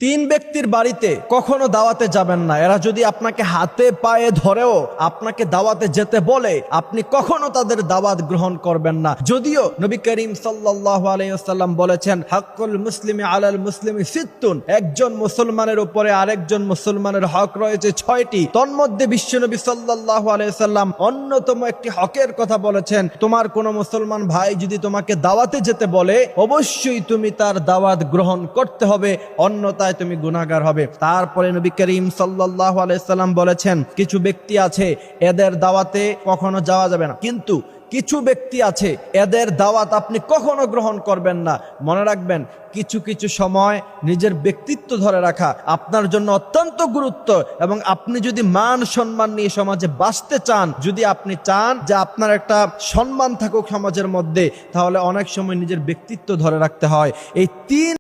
তিন ব্যক্তির বাড়িতে কখনো দাওয়াতে যাবেন না। এরা যদি আপনাকে হাতে পায়ে ধরেও আপনাকে দাওয়াতে যেতে বলে, আপনি কখনো তাদের দাওয়াত গ্রহণ করবেন না। যদিও নবী করিম সাল্লাল্লাহু আলাইহি ওয়াসাল্লাম বলেছেন, হাক্কুল মুসলিমি আলাল মুসলিমি সিত্তুন, একজন মুসলমানের উপরে আরেকজন মুসলমানের হক রয়েছে 6টি। তন্মধ্যে বিশ্বনবী সাল্লাল্লাহু আলাইহি ওয়াসাল্লাম অন্যতম একটি হকের কথা বলেছেন, তোমার কোনো মুসলমান ভাই যদি তোমাকে দাওয়াতে যেতে বলে, অবশ্যই তুমি তার দাওয়াত গ্রহণ করতে হবে, অন্যথায় তুমি গুনাহগার হবে। তারপরে নবী করিম সাল্লাল্লাহু আলাইহি সাল্লাম বলেছেন, কিছু ব্যক্তি আছে এদের দাওয়াতে কখনো যাওয়া যাবে না, কিন্তু কিছু ব্যক্তি আছে এদের দাওয়াত আপনি কখনো গ্রহণ করবেন না। মনে রাখবেন, কিছু কিছু সময় নিজের ব্যক্তিত্ব ধরে রাখা আপনার জন্য অত্যন্ত গুরুত্ব, এবং আপনি যদি মান সম্মান নিয়ে সমাজে বাঁচতে চান, যদি আপনি চান যে আপনার একটা সম্মান থাকুক সমাজের মধ্যে, তাহলে অনেক সময় নিজের ব্যক্তিত্ব ধরে রাখতে হয়। এই তিন